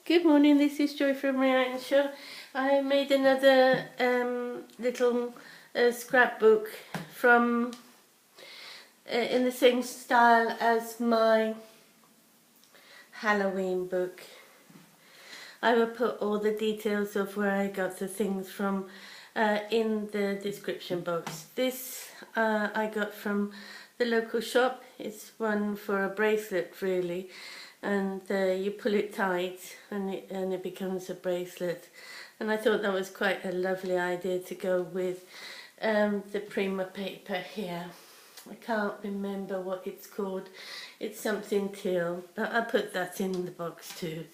Good morning, this is Joy from Ryan Show. I made another little scrapbook from in the same style as my Halloween book. I will put all the details of where I got the things from in the description box. This I got from the local shop. It's one for a bracelet really, and you pull it tight and it becomes a bracelet. And I thought that was quite a lovely idea to go with the Prima paper here. I can't remember what it's called. It's something teal, but I'll put that in the box too.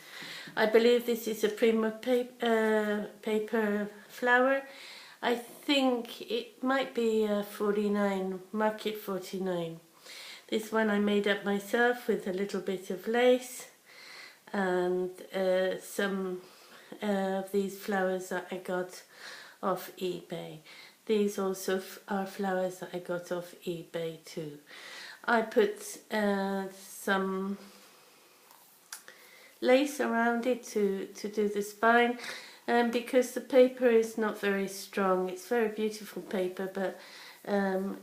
I believe this is a Prima paper flower. I think it might be 49, market 49. This one I made up myself with a little bit of lace and some of these flowers that I got off eBay. These also are flowers that I got off eBay too. I put some lace around it to do the spine, because the paper is not very strong. It's very beautiful paper, but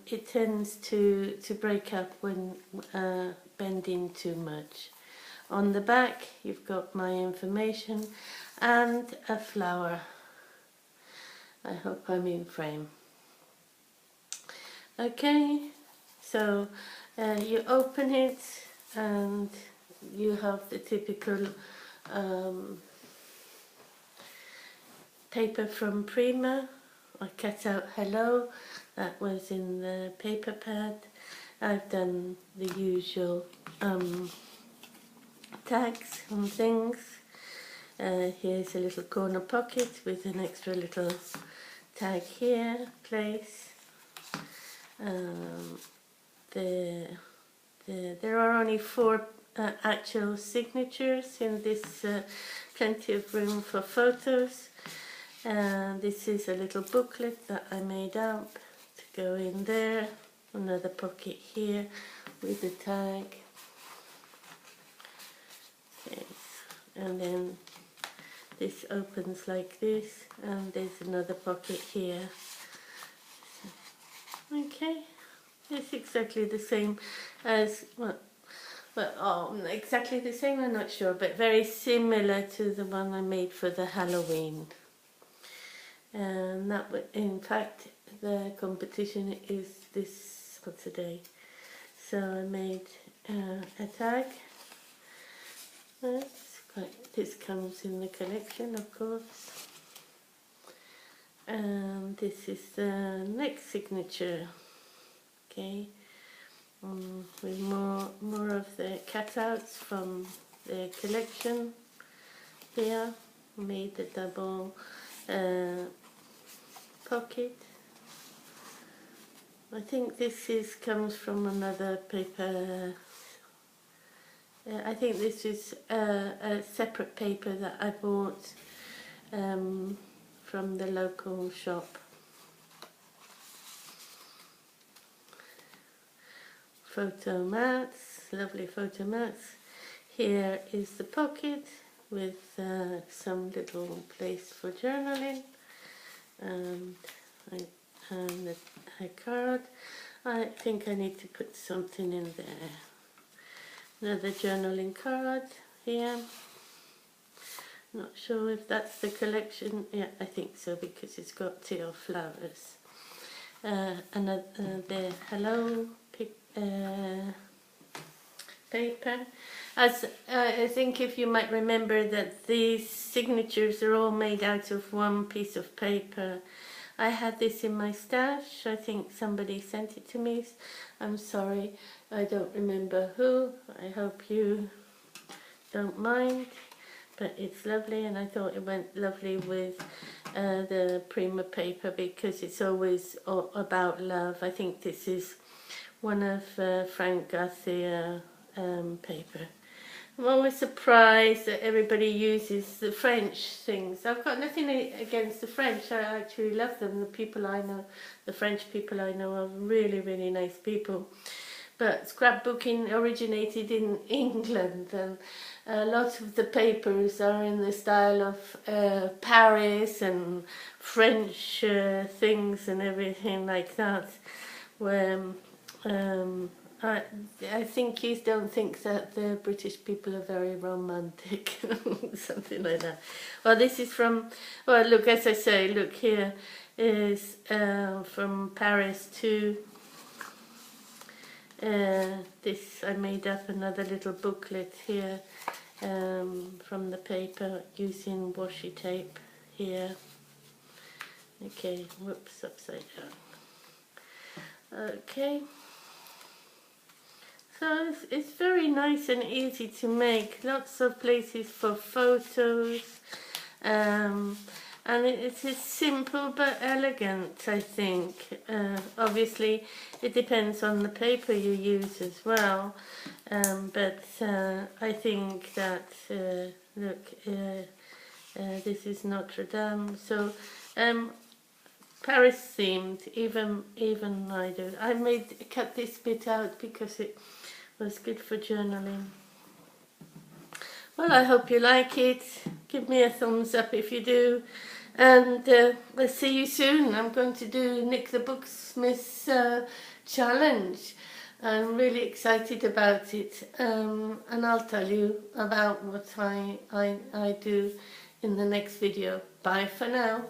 it tends to break up when bending too much. On the back you've got my information and a flower. I hope I'm in frame. Okay, so you open it and you have the typical paper from Prima. I cut out hello, that was in the paper pad. I've done the usual tags and things. Here's a little corner pocket with an extra little tag here, place. There are only 4 actual signatures in this, plenty of room for photos. This is a little booklet that I made up to go in there. Another pocket here with the tag. Okay. And then this opens like this, and there's another pocket here. Okay, it's exactly the same as, exactly the same, I'm not sure, but very similar to the one I made for the Halloween. And that would, in fact, the competition is this Saturday. So I made a tag. This comes in the collection, of course. And this is the next signature. Okay, with more of the cutouts from the collection. Here, made the double pocket. I think this comes from another paper. I think this is a separate paper that I bought from the local shop. Photo mats, lovely photo mats. Here is the pocket with some little place for journaling, and a card. I think I need to put something in there. Another journaling card here. Not sure if that's the collection. Yeah, I think so, because it's got teal flowers. The hello paper. As I think, if you might remember, that these signatures are all made out of one piece of paper. I had this in my stash. I think somebody sent it to me. I'm sorry, I don't remember who. I hope you don't mind, but it's lovely, and I thought it went lovely with the Prima paper, because it's always all about love. I think this is one of Frank Garcia paper. I'm always surprised that everybody uses the French things. I've got nothing against the French. I actually love them. The people I know, the French people I know, are really, really nice people. but scrapbooking originated in England, and a lot of the papers are in the style of Paris and French things and everything like that, where I think you don't think that the British people are very romantic, something like that. Well, this is from, well, look, as I say, look, here is from Paris to this. I made up another little booklet here from the paper using washi tape here. Okay, whoops, upside down. Okay. So it's very nice and easy to make. Lots of places for photos. And it is simple but elegant, I think. Obviously, it depends on the paper you use as well. But I think that, look, this is Notre Dame. So Paris themed, even I do. I cut this bit out because it was good for journaling. Well, I hope you like it. Give me a thumbs up if you do. And I'll see you soon. I'm going to do Nick the Booksmith's challenge. I'm really excited about it. And I'll tell you about what I do in the next video. Bye for now.